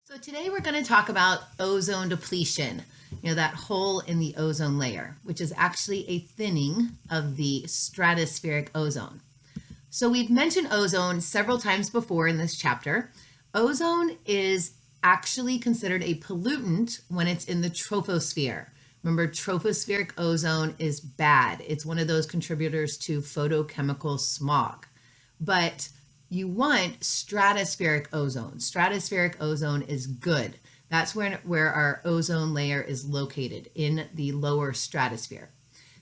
So today we're going to talk about ozone depletion, that hole in the ozone layer, which is actually a thinning of the stratospheric ozone. So we've mentioned ozone several times before in this chapter. Ozone is actually considered a pollutant when it's in the troposphere. Remember, tropospheric ozone is bad. It's one of those contributors to photochemical smog. But you want stratospheric ozone. Stratospheric ozone is good. That's where our ozone layer is located, in the lower stratosphere.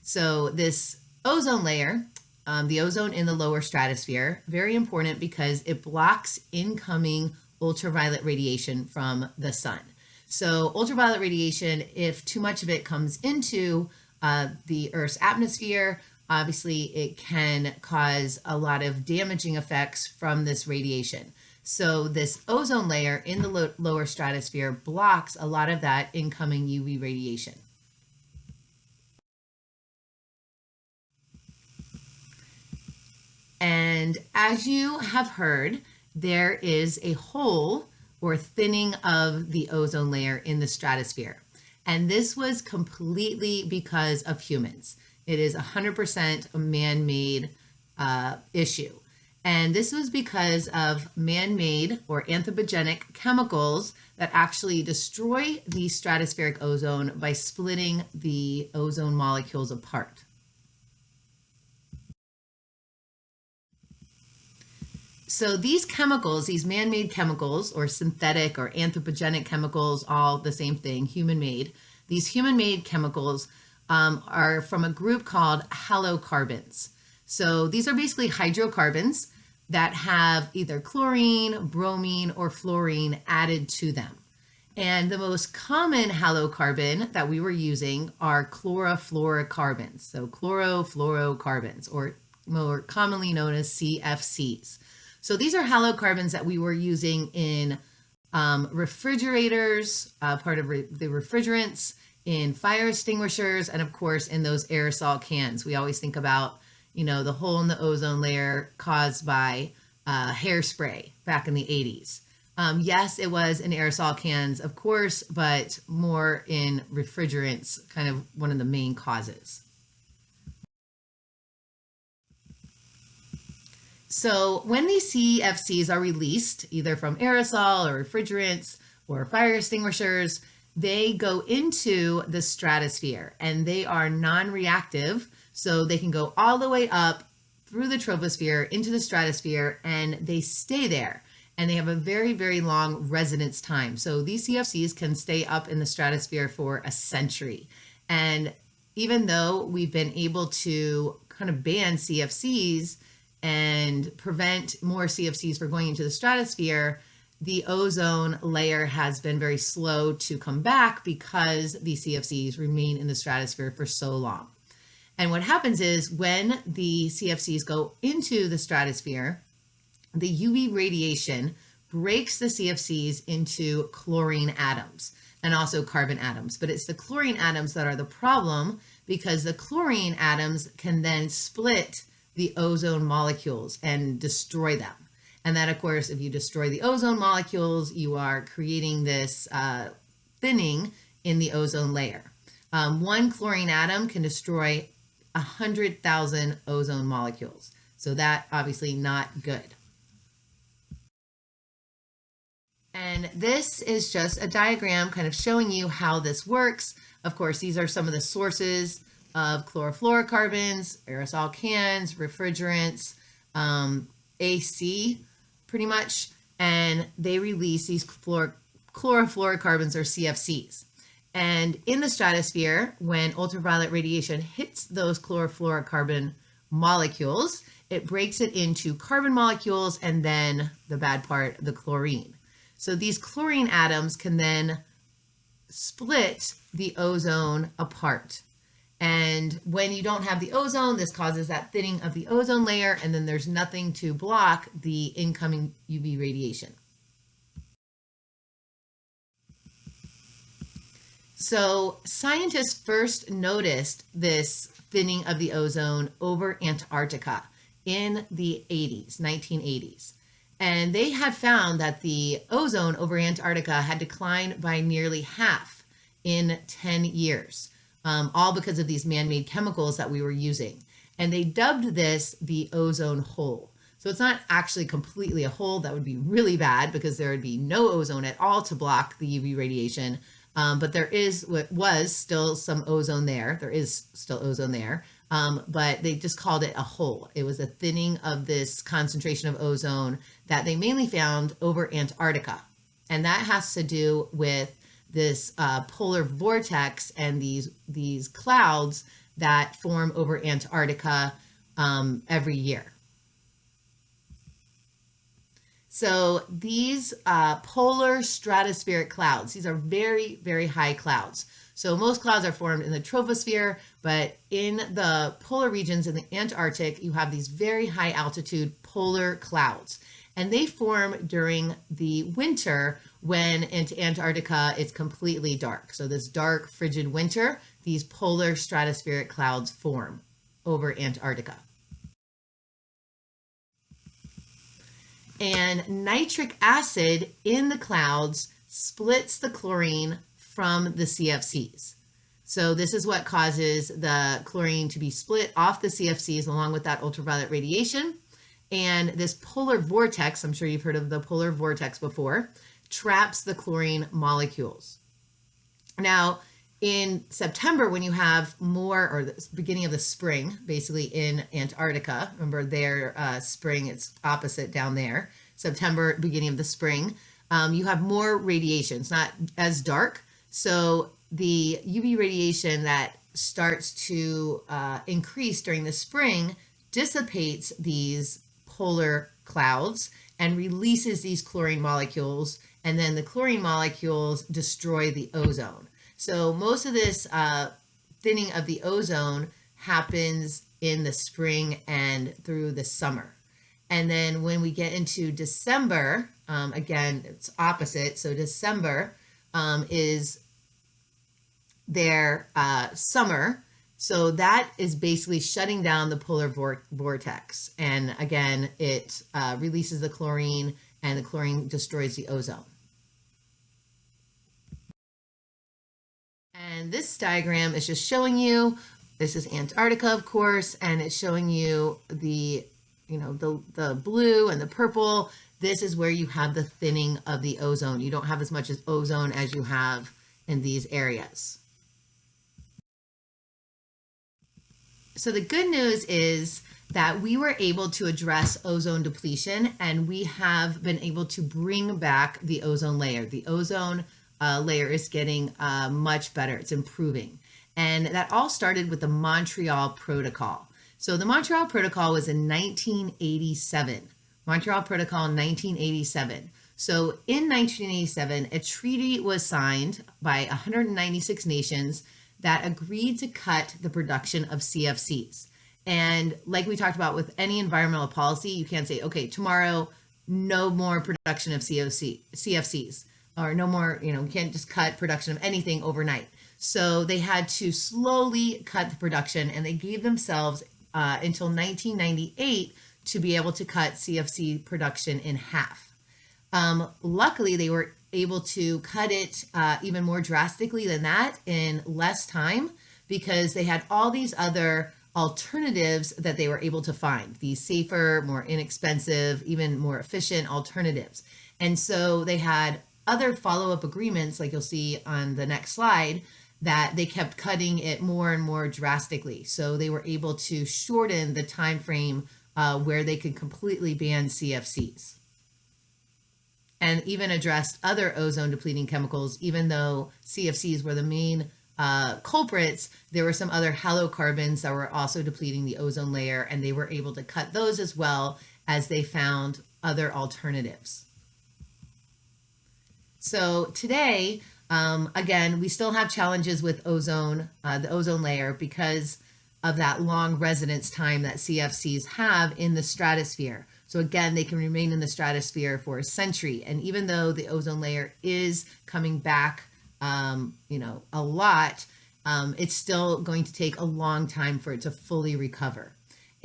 So this ozone layer, the ozone in the lower stratosphere, very important because it blocks incoming ultraviolet radiation from the sun. So ultraviolet radiation, if too much of it comes into the Earth's atmosphere, obviously it can cause a lot of damaging effects from this radiation. So this ozone layer in the lower stratosphere blocks a lot of that incoming UV radiation. And as you have heard, there is a hole or thinning of the ozone layer in the stratosphere. And this was completely because of humans. It is 100% a man-made issue. And this was because of man-made or anthropogenic chemicals that actually destroy the stratospheric ozone by splitting the ozone molecules apart. So these chemicals, these man-made chemicals or synthetic or anthropogenic chemicals, all the same thing, human-made, these human-made chemicals are from a group called halocarbons. So these are basically hydrocarbons that have either chlorine, bromine, or fluorine added to them. And the most common halocarbon that we were using are chlorofluorocarbons. So chlorofluorocarbons, or more commonly known as CFCs. So these are halocarbons that we were using in refrigerators, part of the refrigerants, in fire extinguishers, and of course in those aerosol cans. We always think about, the hole in the ozone layer caused by hairspray back in the 80s. Yes, it was in aerosol cans, of course, but more in refrigerants, kind of one of the main causes. So when these CFCs are released, either from aerosol or refrigerants or fire extinguishers, they go into the stratosphere and they are non-reactive. So they can go all the way up through the troposphere into the stratosphere and they stay there. And they have a very, very long residence time. So these CFCs can stay up in the stratosphere for a century. And even though we've been able to kind of ban CFCs and prevent more CFCs from going into the stratosphere, the ozone layer has been very slow to come back because the CFCs remain in the stratosphere for so long. And what happens is when the CFCs go into the stratosphere, the UV radiation breaks the CFCs into chlorine atoms and also carbon atoms. But it's the chlorine atoms that are the problem, because the chlorine atoms can then split the ozone molecules and destroy them. And that, of course, if you destroy the ozone molecules, you are creating this thinning in the ozone layer. One chlorine atom can destroy 100,000 ozone molecules. So that obviously not good. And this is just a diagram kind of showing you how this works. Of course, these are some of the sources of chlorofluorocarbons, aerosol cans, refrigerants, AC, pretty much, and they release these chlorofluorocarbons or CFCs. And in the stratosphere, when ultraviolet radiation hits those chlorofluorocarbon molecules, it breaks it into carbon molecules and then the bad part, the chlorine. So these chlorine atoms can then split the ozone apart. And when you don't have the ozone, this causes that thinning of the ozone layer, and then there's nothing to block the incoming UV radiation. So scientists first noticed this thinning of the ozone over Antarctica in the 1980s. And they had found that the ozone over Antarctica had declined by nearly half in 10 years, all because of these man-made chemicals that we were using. And they dubbed this the ozone hole. So it's not actually completely a hole. That would be really bad because there would be no ozone at all to block the UV radiation. But there was still some ozone there. There is still ozone there. But they just called it a hole. It was a thinning of this concentration of ozone that they mainly found over Antarctica. And that has to do with this polar vortex and these clouds that form over Antarctica every year. So these polar stratospheric clouds, these are very, very high clouds. So most clouds are formed in the troposphere, but in the polar regions in the Antarctic, you have these very high altitude polar clouds. And they form during the winter when into Antarctica it's completely dark. So this dark, frigid winter, these polar stratospheric clouds form over Antarctica. And nitric acid in the clouds splits the chlorine from the CFCs. So this is what causes the chlorine to be split off the CFCs along with that ultraviolet radiation. And this polar vortex, I'm sure you've heard of the polar vortex before, traps the chlorine molecules. Now, in September, when you have more, or the beginning of the spring, basically in Antarctica, remember their spring, it's opposite down there, September, beginning of the spring, you have more radiation. It's not as dark. So the UV radiation that starts to increase during the spring dissipates these polar clouds and releases these chlorine molecules, and then the chlorine molecules destroy the ozone. So most of this thinning of the ozone happens in the spring and through the summer. And then when we get into December, again, it's opposite. So December is their summer. So that is basically shutting down the polar vortex. And again, it releases the chlorine, and the chlorine destroys the ozone. And this diagram is just showing you, this is Antarctica, of course, and it's showing you the blue and the purple. This is where you have the thinning of the ozone. You don't have as much as ozone as you have in these areas. So the good news is that we were able to address ozone depletion, and we have been able to bring back the ozone layer. The ozone layer is getting much better. It's improving. And that all started with the Montreal Protocol. So the Montreal Protocol was in 1987. Montreal Protocol in 1987. So in 1987, a treaty was signed by 196 nations that agreed to cut the production of CFCs. And like we talked about with any environmental policy, you can't say, okay, tomorrow, no more production of CFCs, or no more, you can't just cut production of anything overnight. So they had to slowly cut the production, and they gave themselves until 1998 to be able to cut CFC production in half. Luckily, they were able to cut it even more drastically than that in less time, because they had all these other alternatives that they were able to find, these safer, more inexpensive, even more efficient alternatives. And so they had other follow-up agreements, like you'll see on the next slide, that they kept cutting it more and more drastically. So they were able to shorten the time frame where they could completely ban CFCs, and even addressed other ozone depleting chemicals. Even though CFCs were the main culprits, there were some other halocarbons that were also depleting the ozone layer, and they were able to cut those as well as they found other alternatives. So today, again, we still have challenges with ozone, the ozone layer, because of that long residence time that CFCs have in the stratosphere. So again, they can remain in the stratosphere for a century. And even though the ozone layer is coming back, a lot, it's still going to take a long time for it to fully recover.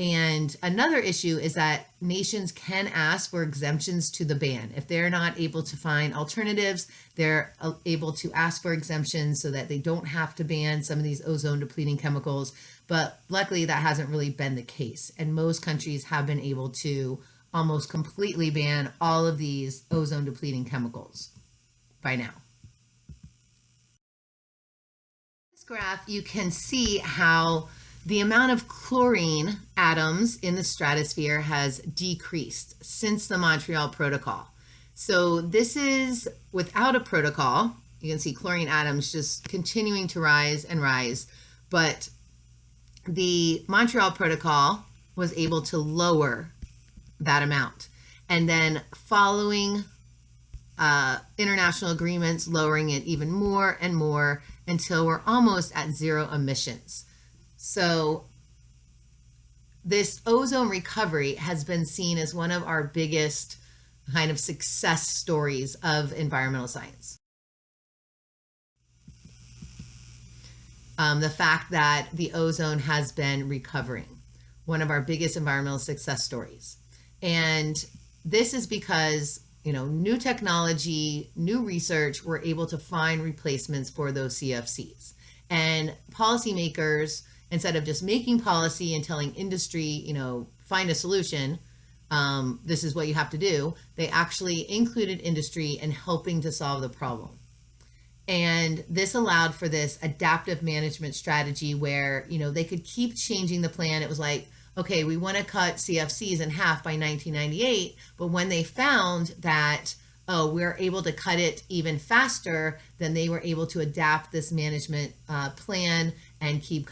And another issue is that nations can ask for exemptions to the ban. If they're not able to find alternatives, they're able to ask for exemptions so that they don't have to ban some of these ozone depleting chemicals. But luckily, that hasn't really been the case. And most countries have been able to almost completely ban all of these ozone depleting chemicals by now. This graph, you can see how the amount of chlorine atoms in the stratosphere has decreased since the Montreal Protocol. So this is without a protocol. You can see chlorine atoms just continuing to rise and rise, but the Montreal Protocol was able to lower that amount. And then following international agreements, lowering it even more and more until we're almost at zero emissions. So this ozone recovery has been seen as one of our biggest kind of success stories of environmental science. The fact that the ozone has been recovering, one of our biggest environmental success stories. And this is because, new technology, new research, we're able to find replacements for those CFCs. And policymakers, instead of just making policy and telling industry, find a solution, this is what you have to do, they actually included industry in helping to solve the problem. And this allowed for this adaptive management strategy where, they could keep changing the plan. It was like, okay, we want to cut CFCs in half by 1998. But when they found that, we're able to cut it even faster, then they were able to adapt this management plan and keep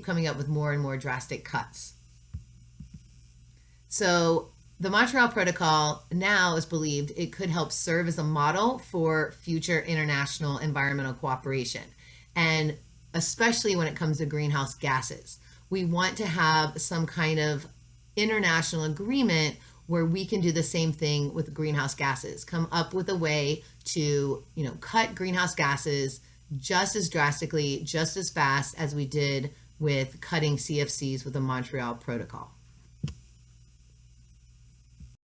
coming up with more and more drastic cuts. So the Montreal Protocol now is believed it could help serve as a model for future international environmental cooperation, and especially when it comes to greenhouse gases. We want to have some kind of international agreement where we can do the same thing with greenhouse gases, come up with a way to, cut greenhouse gases just as drastically, just as fast as we did with cutting CFCs with the Montreal Protocol.